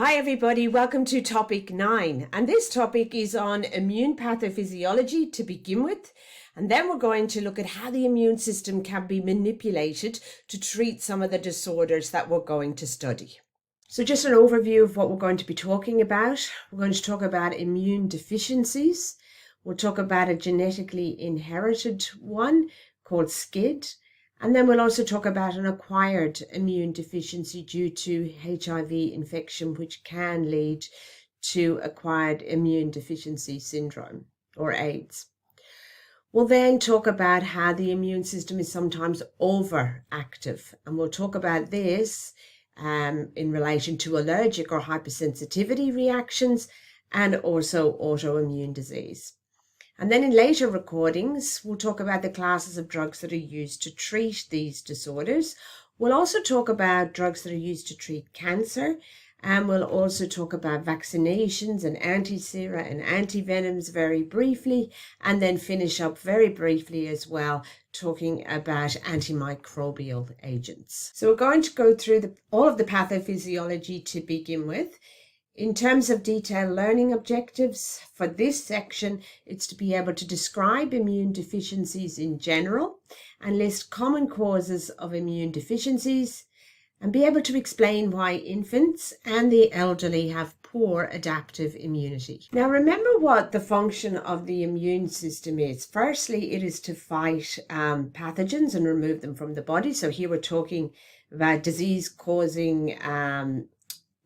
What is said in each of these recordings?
Hi everybody, welcome to topic 9, and this topic is on immune pathophysiology to begin with, and then we're going to look at how the immune system can be manipulated to treat some of the disorders that we're going to study. So just an overview of what we're going to be talking about. We're going to talk about immune deficiencies. We'll talk about a genetically inherited one called SCID. And then we'll also talk about an acquired immune deficiency due to HIV infection, which can lead to acquired immune deficiency syndrome or AIDS. We'll then talk about how the immune system is sometimes overactive. And we'll talk about this in relation to allergic or hypersensitivity reactions and also autoimmune disease. And then in later recordings, we'll talk about the classes of drugs that are used to treat these disorders. We'll also talk about drugs that are used to treat cancer. And we'll also talk about vaccinations and anti-sera and antivenoms very briefly. And then finish up very briefly as well, talking about antimicrobial agents. So we're going to go through all of the pathophysiology to begin with. In terms of detailed learning objectives, for this section, it's to be able to describe immune deficiencies in general and list common causes of immune deficiencies and be able to explain why infants and the elderly have poor adaptive immunity. Now, remember what the function of the immune system is. Firstly, it is to fight pathogens and remove them from the body. So here we're talking about disease-causing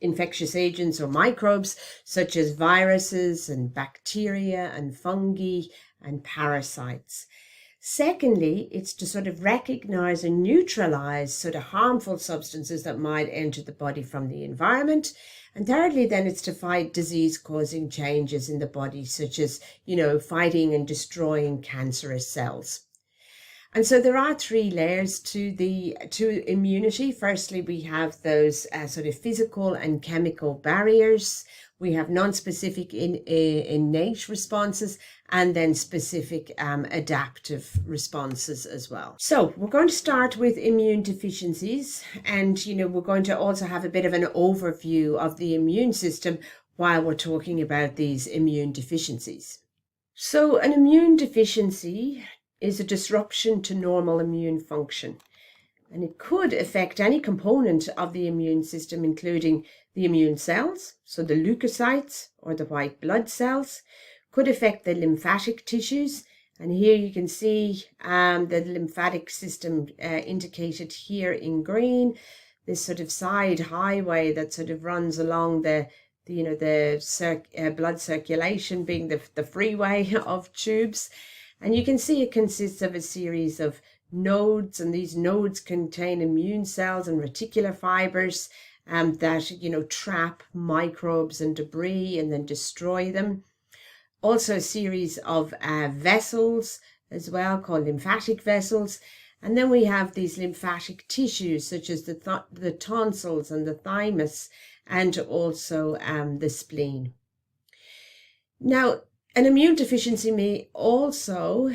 infectious agents or microbes such as viruses and bacteria and fungi and parasites. Secondly, it's to sort of recognize and neutralize sort of harmful substances that might enter the body from the environment. And thirdly, then it's to fight disease-causing changes in the body, such as, fighting and destroying cancerous cells. And so there are three layers to immunity. Firstly, we have those sort of physical and chemical barriers. We have non-specific innate responses and then specific adaptive responses as well. So we're going to start with immune deficiencies, and we're going to also have a bit of an overview of the immune system while we're talking about these immune deficiencies. So an immune deficiency is a disruption to normal immune function, and it could affect any component of the immune system, including the immune cells, so the leukocytes or the white blood cells, could affect the lymphatic tissues, and here you can see the lymphatic system indicated here in green, this sort of side highway that sort of runs along the blood circulation, being the freeway of tubes. And you can see it consists of a series of nodes, and these nodes contain immune cells and reticular fibers that trap microbes and debris and then destroy them. Also a series of vessels as well, called lymphatic vessels. And then we have these lymphatic tissues such as the tonsils and the thymus, and also the spleen. Now, an immune deficiency may also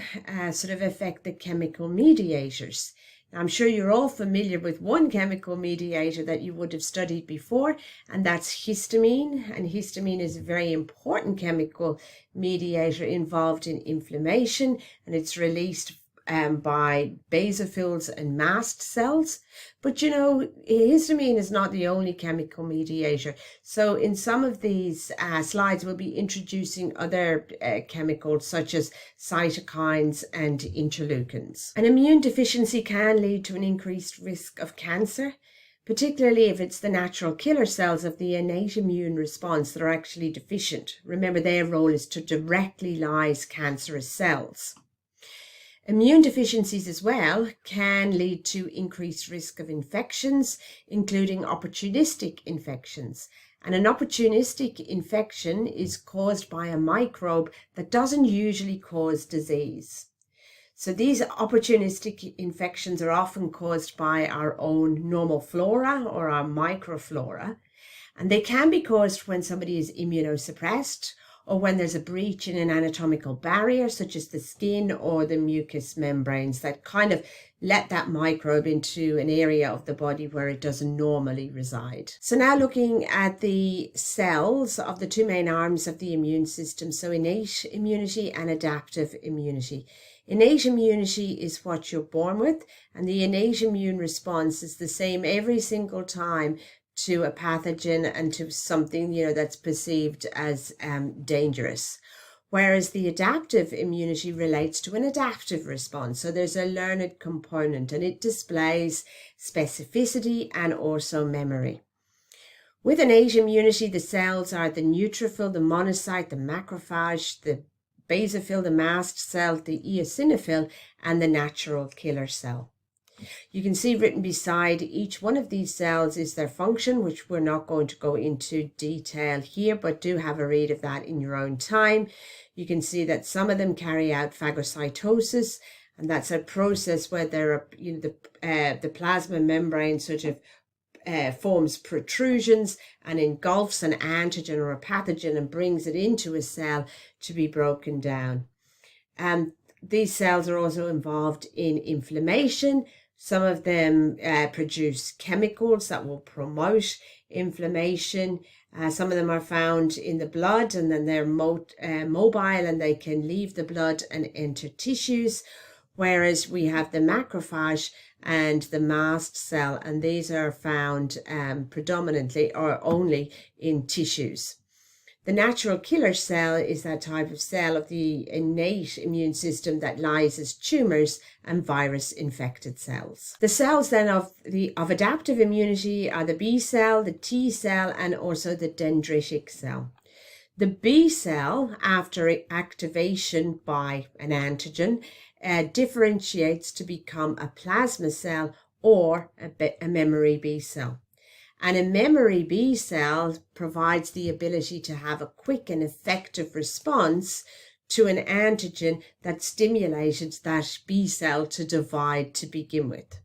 sort of affect the chemical mediators. Now, I'm sure you're all familiar with one chemical mediator that you would have studied before, and that's histamine. And histamine is a very important chemical mediator involved in inflammation, and it's released by basophils and mast cells. But histamine is not the only chemical mediator. So in some of these slides, we'll be introducing other chemicals such as cytokines and interleukins. An immune deficiency can lead to an increased risk of cancer, particularly if it's the natural killer cells of the innate immune response that are actually deficient. Remember, their role is to directly lyse cancerous cells. Immune deficiencies as well can lead to increased risk of infections, including opportunistic infections. And an opportunistic infection is caused by a microbe that doesn't usually cause disease. So these opportunistic infections are often caused by our own normal flora or our microflora. And they can be caused when somebody is immunosuppressed, or when there's a breach in an anatomical barrier, such as the skin or the mucous membranes that kind of let that microbe into an area of the body where it doesn't normally reside. So now looking at the cells of the two main arms of the immune system, so innate immunity and adaptive immunity. Innate immunity is what you're born with, and the innate immune response is the same every single time to a pathogen and to something, that's perceived as dangerous. Whereas the adaptive immunity relates to an adaptive response. So there's a learned component, and it displays specificity and also memory. With innate immunity, the cells are the neutrophil, the monocyte, the macrophage, the basophil, the mast cell, the eosinophil, and the natural killer cell. You can see written beside each one of these cells is their function, which we're not going to go into detail here, but do have a read of that in your own time. You can see that some of them carry out phagocytosis, and that's a process where there are, the plasma membrane sort of forms protrusions and engulfs an antigen or a pathogen and brings it into a cell to be broken down. These cells are also involved in inflammation. Some of them produce chemicals that will promote inflammation. Some of them are found in the blood, and then they're mobile and they can leave the blood and enter tissues. Whereas we have the macrophage and the mast cell, and these are found predominantly or only in tissues. The natural killer cell is that type of cell of the innate immune system that lyses tumors and virus-infected cells. The cells then of adaptive immunity are the B cell, the T cell, and also the dendritic cell. The B cell, after activation by an antigen, differentiates to become a plasma cell or a memory B cell. And a memory B cell provides the ability to have a quick and effective response to an antigen that stimulated that B cell to divide to begin with.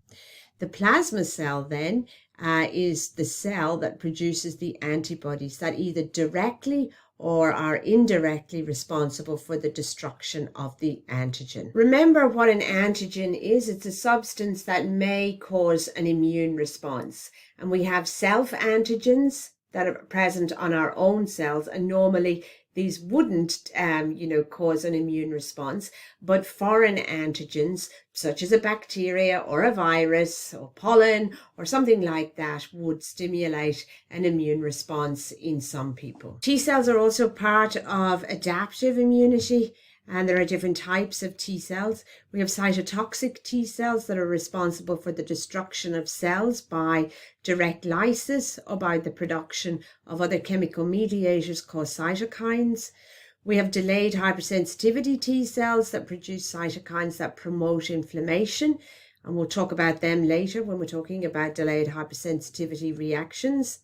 The plasma cell then is the cell that produces the antibodies that either directly or are indirectly responsible for the destruction of the antigen. Remember what an antigen is. It's a substance that may cause an immune response. And we have self-antigens that are present on our own cells, and normally these wouldn't, cause an immune response, but foreign antigens, such as a bacteria or a virus or pollen or something like that, would stimulate an immune response in some people. T cells are also part of adaptive immunity, and there are different types of T cells. We have cytotoxic T cells that are responsible for the destruction of cells by direct lysis or by the production of other chemical mediators called cytokines. We have delayed hypersensitivity T cells that produce cytokines that promote inflammation, and we'll talk about them later when we're talking about delayed hypersensitivity reactions.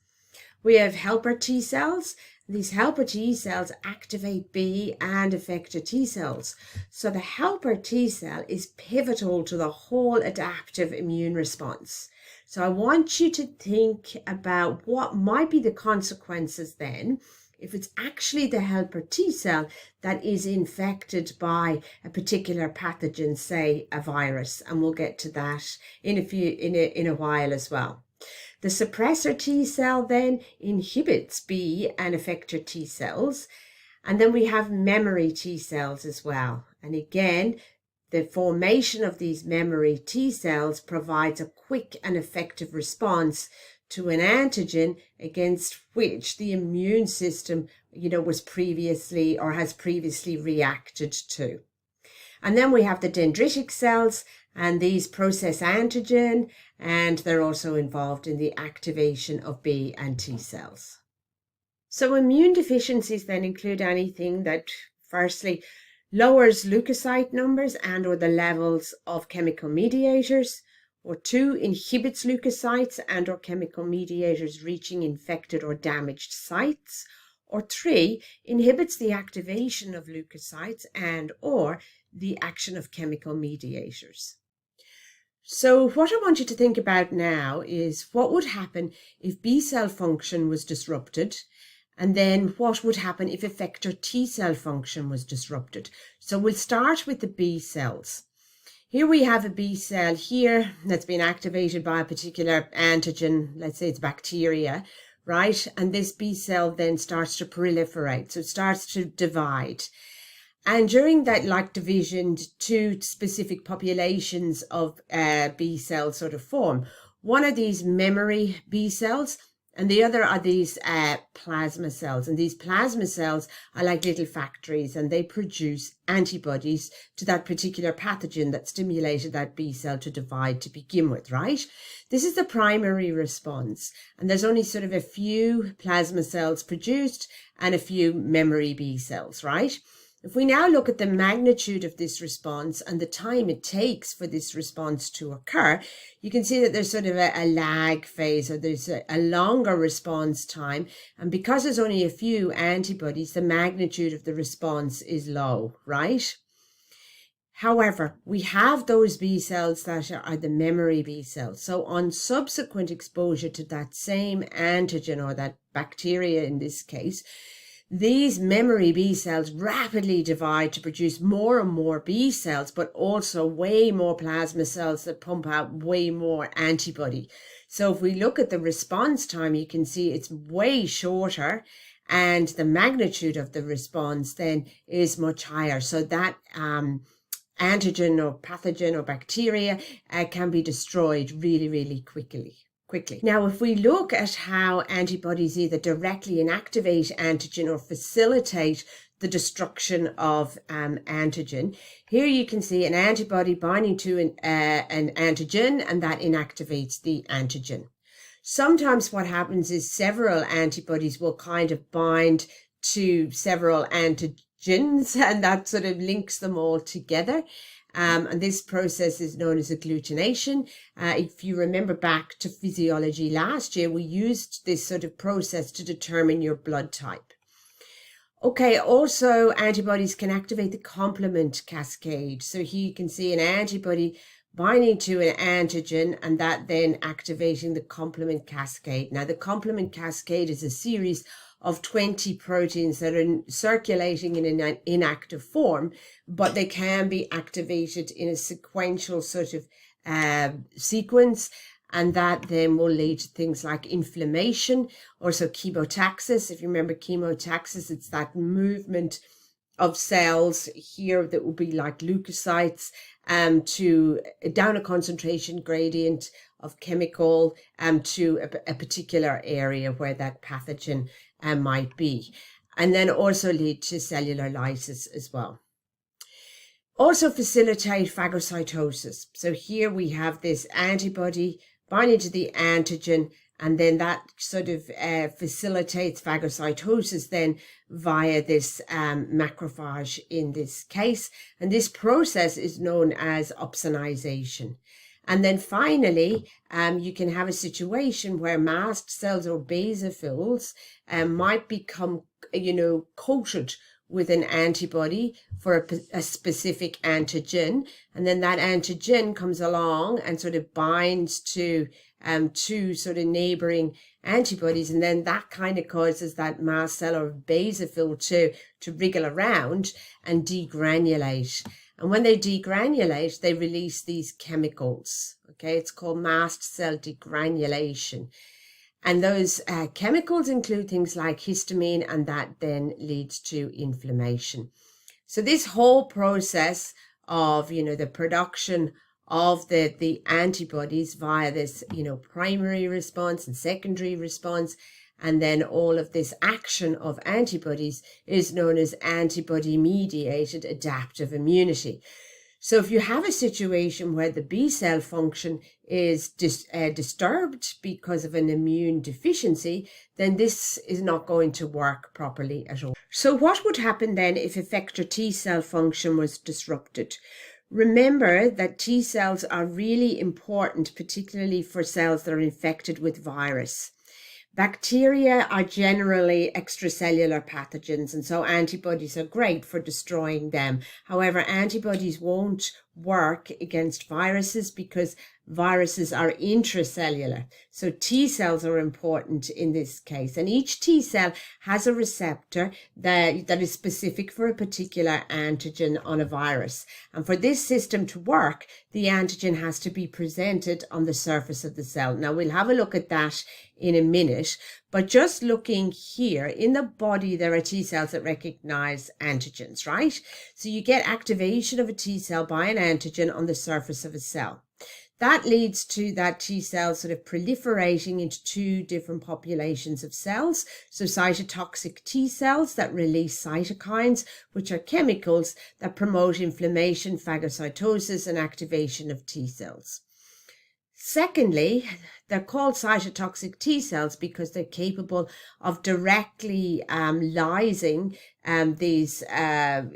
We have helper T cells. These helper T cells activate B and effector T cells. So the helper T cell is pivotal to the whole adaptive immune response. So I want you to think about what might be the consequences then if it's actually the helper T cell that is infected by a particular pathogen, say a virus, and we'll get to that in a while as well. The suppressor T cell then inhibits B and effector T cells. And then we have memory T cells as well. And again, the formation of these memory T cells provides a quick and effective response to an antigen against which the immune system, was previously or has previously reacted to. And then we have the dendritic cells, and these process antigen, and they're also involved in the activation of B and T cells. So immune deficiencies then include anything that firstly lowers leukocyte numbers and or the levels of chemical mediators, or 2, inhibits leukocytes and or chemical mediators reaching infected or damaged sites, or 3, inhibits the activation of leukocytes and or the action of chemical mediators. So what I want you to think about now is what would happen if B cell function was disrupted and then what would happen if effector T cell function was disrupted. So we'll start with the B cells. Here we have a B cell here that's been activated by a particular antigen, let's say it's bacteria, right? And this B cell then starts to proliferate, so it starts to divide. And during that division, two specific populations of B cells sort of form. One of these memory B cells, and the other are these plasma cells. And these plasma cells are like little factories, and they produce antibodies to that particular pathogen that stimulated that B cell to divide to begin with, right? This is the primary response. And there's only sort of a few plasma cells produced and a few memory B cells, right? If we now look at the magnitude of this response and the time it takes for this response to occur, you can see that there's sort of a lag phase, or there's a longer response time. And because there's only a few antibodies, the magnitude of the response is low, right? However, we have those B cells that are the memory B cells. So on subsequent exposure to that same antigen, or that bacteria in this case, these memory B cells rapidly divide to produce more and more B cells, but also way more plasma cells that pump out way more antibody. So if we look at the response time, you can see it's way shorter, and the magnitude of the response then is much higher. So that antigen or pathogen or bacteria can be destroyed really, really quickly. Now, if we look at how antibodies either directly inactivate antigen or facilitate the destruction of antigen, here you can see an antibody binding to an antigen, and that inactivates the antigen. Sometimes what happens is several antibodies will kind of bind to several antigens, and that sort of links them all together. And this process is known as agglutination. If you remember back to physiology last year, we used this sort of process to determine your blood type. Okay, also antibodies can activate the complement cascade. So here you can see an antibody binding to an antigen, and that then activating the complement cascade. Now, the complement cascade is a series of 20 proteins that are circulating in an inactive form, but they can be activated in a sequential sort of sequence, and that then will lead to things like inflammation, also chemotaxis. If you remember chemotaxis, it's that movement of cells here that will be like leukocytes to down a concentration gradient of chemical to a particular area where that pathogen might be, and then also lead to cellular lysis as well. Also facilitate phagocytosis. So here we have this antibody binding to the antigen, and then that sort of facilitates phagocytosis then via this macrophage in this case. And this process is known as opsonization. And then finally, you can have a situation where mast cells or basophils might become, coated with an antibody for a specific antigen. And then that antigen comes along and sort of binds to two sort of neighboring antibodies. And then that kind of causes that mast cell or basophil to wriggle around and degranulate. And when they degranulate, they release these chemicals. Okay, it's called mast cell degranulation. And those chemicals include things like histamine, and that then leads to inflammation. So this whole process of, the production of the antibodies via this, primary response and secondary response, and then all of this action of antibodies is known as antibody-mediated adaptive immunity. So if you have a situation where the B cell function is disturbed because of an immune deficiency, then this is not going to work properly at all. So what would happen then if effector T cell function was disrupted? Remember that T cells are really important, particularly for cells that are infected with virus. Bacteria are generally extracellular pathogens, and so antibodies are great for destroying them. However, antibodies won't work against viruses because viruses are intracellular. So T cells are important in this case. And each T cell has a receptor that is specific for a particular antigen on a virus. And for this system to work, the antigen has to be presented on the surface of the cell. Now, we'll have a look at that in a minute, but just looking here in the body, there are T cells that recognize antigens, right? So you get activation of a T cell by an antigen on the surface of a cell. That leads to that T cell sort of proliferating into two different populations of cells. So cytotoxic T cells that release cytokines, which are chemicals that promote inflammation, phagocytosis, and activation of T cells. Secondly, they're called cytotoxic T cells because they're capable of directly lysing these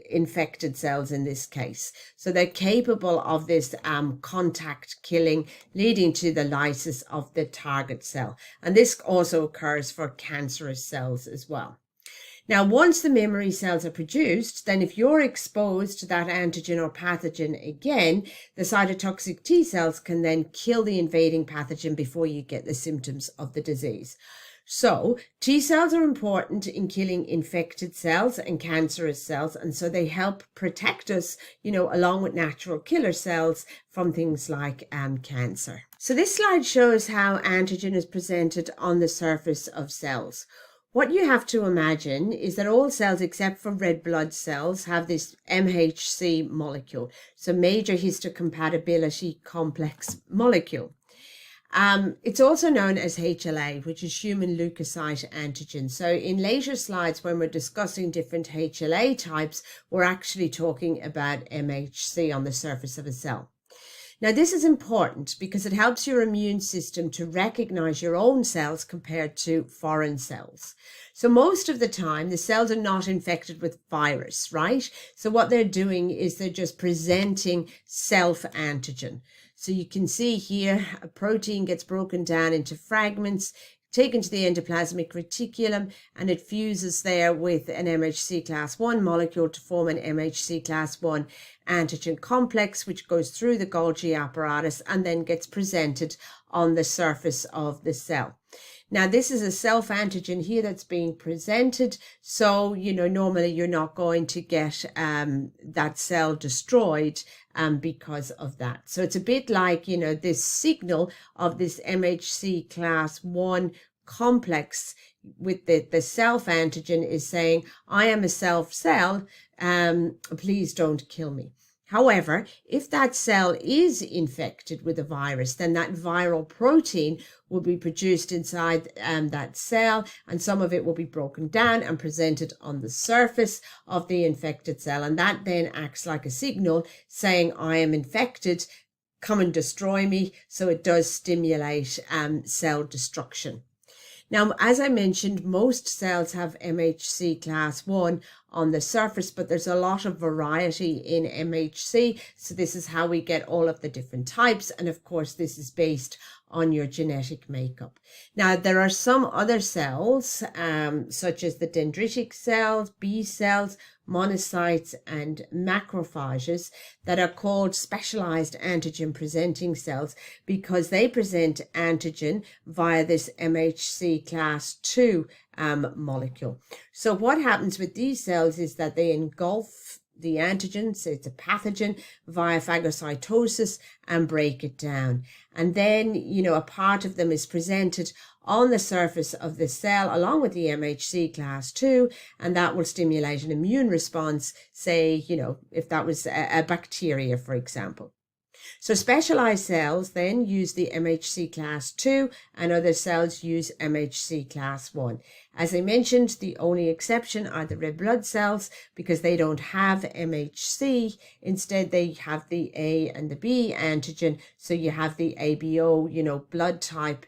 infected cells in this case. So they're capable of this contact killing, leading to the lysis of the target cell. And this also occurs for cancerous cells as well. Now, once the memory cells are produced, then if you're exposed to that antigen or pathogen again, the cytotoxic T cells can then kill the invading pathogen before you get the symptoms of the disease. So T cells are important in killing infected cells and cancerous cells, and so they help protect us, along with natural killer cells from things like cancer. So this slide shows how antigen is presented on the surface of cells. What you have to imagine is that all cells except for red blood cells have this MHC molecule, so major histocompatibility complex molecule. It's also known as HLA, which is human leukocyte antigen. So in later slides, when we're discussing different HLA types, we're actually talking about MHC on the surface of a cell. Now, this is important because it helps your immune system to recognize your own cells compared to foreign cells. So most of the time, the cells are not infected with virus, right? So what they're doing is they're just presenting self-antigen. So you can see here, a protein gets broken down into fragments, taken to the endoplasmic reticulum, and it fuses there with an MHC class 1 molecule to form an MHC class 1 antigen complex, which goes through the Golgi apparatus and then gets presented on the surface of the cell. Now, this is a self-antigen here that's being presented. So, normally you're not going to get that cell destroyed because of that. So it's a bit like, this signal of this MHC class 1 complex with the self-antigen is saying, I am a self-cell, please don't kill me. However, if that cell is infected with a virus, then that viral protein will be produced inside that cell, and some of it will be broken down and presented on the surface of the infected cell. And that then acts like a signal saying, I am infected, come and destroy me. So it does stimulate cell destruction. Now, as I mentioned, most cells have MHC class 1 on the surface, but there's a lot of variety in MHC. So this is how we get all of the different types. And of course, this is based on your genetic makeup. Now, there are some other cells, such as the dendritic cells, B cells, monocytes, and macrophages that are called specialized antigen presenting cells because they present antigen via this MHC class 2 molecule. So what happens with these cells is that they engulf the antigen, so it's a pathogen, via phagocytosis and break it down. And then, a part of them is presented on the surface of the cell along with the MHC class 2, and that will stimulate an immune response, say, if that was a bacteria, for example. So specialized cells then use the MHC class 2 and other cells use MHC class 1. As I mentioned, the only exception are the red blood cells because they don't have MHC. Instead, they have the A and the B antigen. So you have the ABO, blood type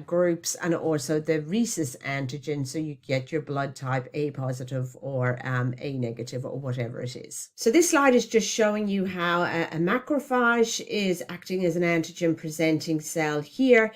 groups, and also the rhesus antigen. So you get your blood type A positive or A negative or whatever it is. So this slide is just showing you how a macrophage is acting as an antigen presenting cell here.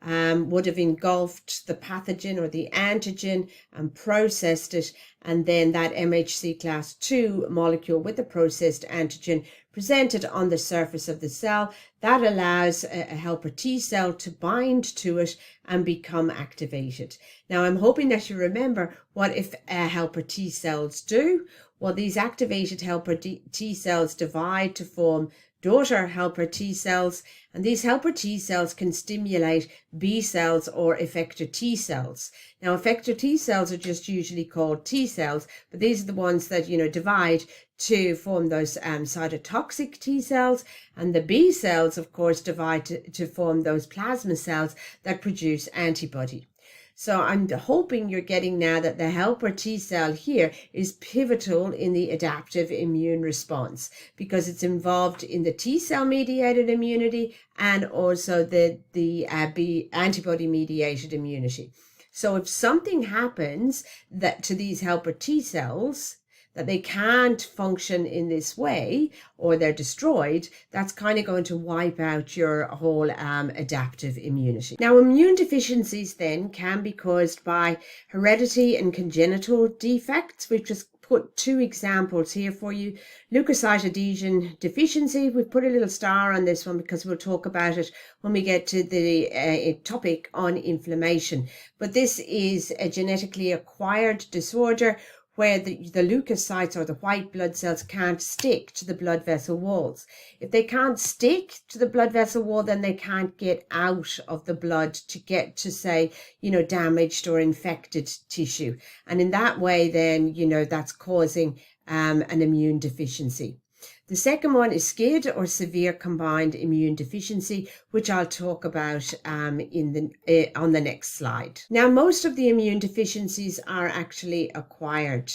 would have engulfed the pathogen or the antigen and processed it, and then that MHC class 2 molecule with the processed antigen presented on the surface of the cell. That allows a helper T cell to bind to it and become activated. Now, I'm hoping that you remember what if helper T cells do. Well, these activated helper T cells divide to form daughter helper T cells, and these helper T cells can stimulate B cells or effector T cells. Now, effector T cells are just usually called T cells, but these are the ones that, divide to form those cytotoxic T cells, and the B cells, of course, divide to form those plasma cells that produce antibody. So I'm hoping you're getting now that the helper T cell here is pivotal in the adaptive immune response, because it's involved in the T cell mediated immunity and also the B antibody mediated immunity. So if something happens to these helper T cells, that they can't function in this way or they're destroyed, that's kind of going to wipe out your whole adaptive immunity. Now, immune deficiencies then can be caused by heredity and congenital defects. We've just put two examples here for you. Leukocyte adhesion deficiency, we've put a little star on this one because we'll talk about it when we get to the topic on inflammation. But this is a genetically acquired disorder where the leukocytes or the white blood cells can't stick to the blood vessel walls. If they can't stick to the blood vessel wall, then they can't get out of the blood to get to, say, damaged or infected tissue. And in that way, then, that's causing an immune deficiency. The second one is SCID, or severe combined immune deficiency, which I'll talk about on the next slide. Now, most of the immune deficiencies are actually acquired.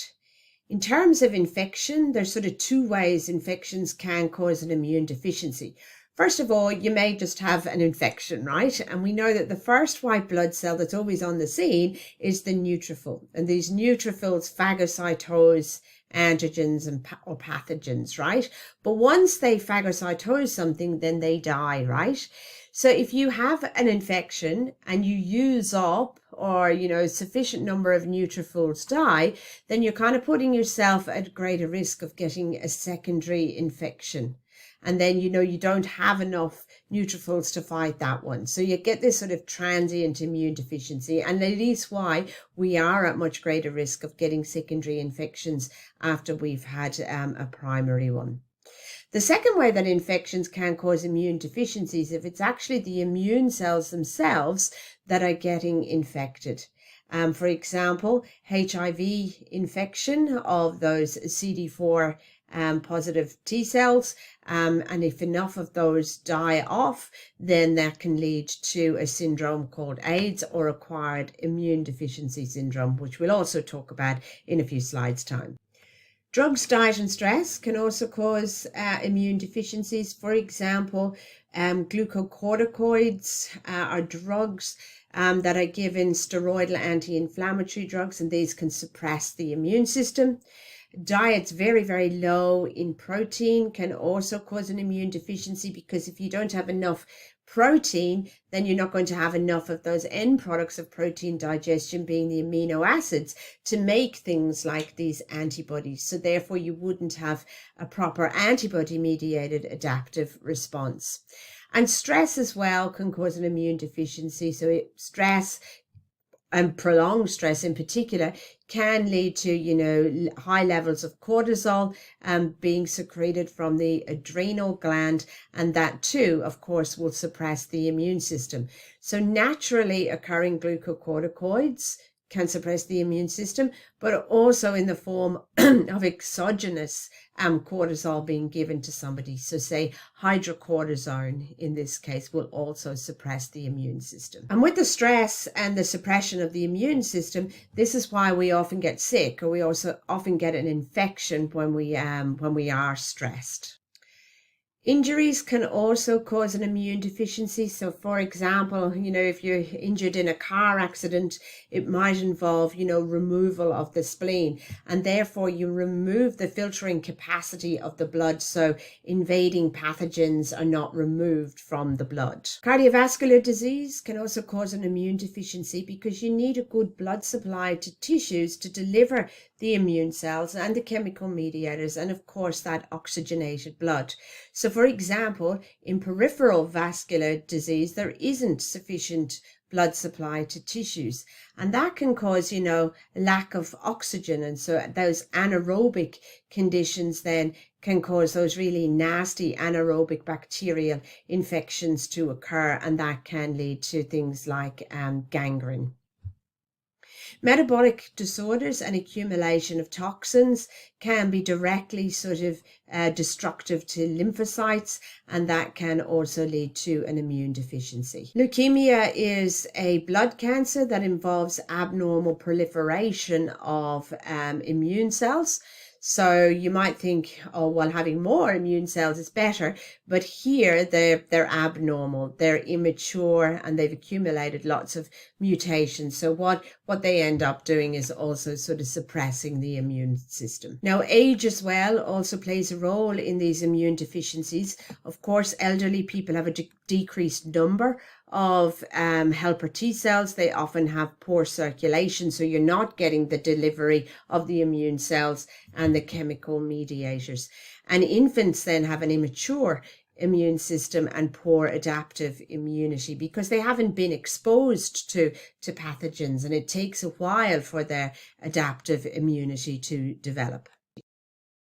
In terms of infection, there's sort of two ways infections can cause an immune deficiency. First of all, you may just have an infection, right? And we know that the first white blood cell that's always on the scene is the neutrophil. And these neutrophils phagocytose antigens or pathogens, right? But once they phagocytose something, then they die, right? So if you have an infection and you use up or, sufficient number of neutrophils die, then you're kind of putting yourself at greater risk of getting a secondary infection. And then, you don't have enough neutrophils to fight that one. So you get this sort of transient immune deficiency. And that is why we are at much greater risk of getting secondary infections after we've had a primary one. The second way that infections can cause immune deficiencies, if it's actually the immune cells themselves that are getting infected. For example, HIV infection of those CD4 positive T cells, and if enough of those die off, then that can lead to a syndrome called AIDS, or acquired immune deficiency syndrome, which we'll also talk about in a few slides' time. Drugs, diet and stress can also cause immune deficiencies. For example, glucocorticoids are drugs that are given, steroidal anti-inflammatory drugs, and these can suppress the immune system. Diets very, very low in protein can also cause an immune deficiency, because if you don't have enough protein, then you're not going to have enough of those end products of protein digestion, being the amino acids, to make things like these antibodies. So therefore you wouldn't have a proper antibody mediated adaptive response. And stress as well can cause an immune deficiency. So stress, and prolonged stress in particular, can lead to, high levels of cortisol being secreted from the adrenal gland. And that too, of course, will suppress the immune system. So naturally occurring glucocorticoids can suppress the immune system, but also in the form of exogenous cortisol being given to somebody. So say hydrocortisone in this case will also suppress the immune system. And with the stress and the suppression of the immune system, this is why we often get sick, or we also often get an infection when we are stressed. Injuries can also cause an immune deficiency. So, for example, if you're injured in a car accident, it might involve, removal of the spleen, and therefore you remove the filtering capacity of the blood. So invading pathogens are not removed from the blood. Cardiovascular disease can also cause an immune deficiency because you need a good blood supply to tissues to deliver the immune cells and the chemical mediators, and of course that oxygenated blood. So for example, in peripheral vascular disease, there isn't sufficient blood supply to tissues, and that can cause, lack of oxygen. And so those anaerobic conditions then can cause those really nasty anaerobic bacterial infections to occur, and that can lead to things like gangrene. Metabolic disorders and accumulation of toxins can be directly destructive to lymphocytes, and that can also lead to an immune deficiency. Leukemia is a blood cancer that involves abnormal proliferation of immune cells. So you might think, oh, well, having more immune cells is better, but here they're abnormal, they're immature, and they've accumulated lots of mutations. So what they end up doing is also suppressing the immune system. Now, age as well also plays a role in these immune deficiencies. Of course, elderly people have a decreased number of helper T cells. They often have poor circulation, so you're not getting the delivery of the immune cells and the chemical mediators. And infants then have an immature immune system and poor adaptive immunity because they haven't been exposed to pathogens, and it takes a while for their adaptive immunity to develop.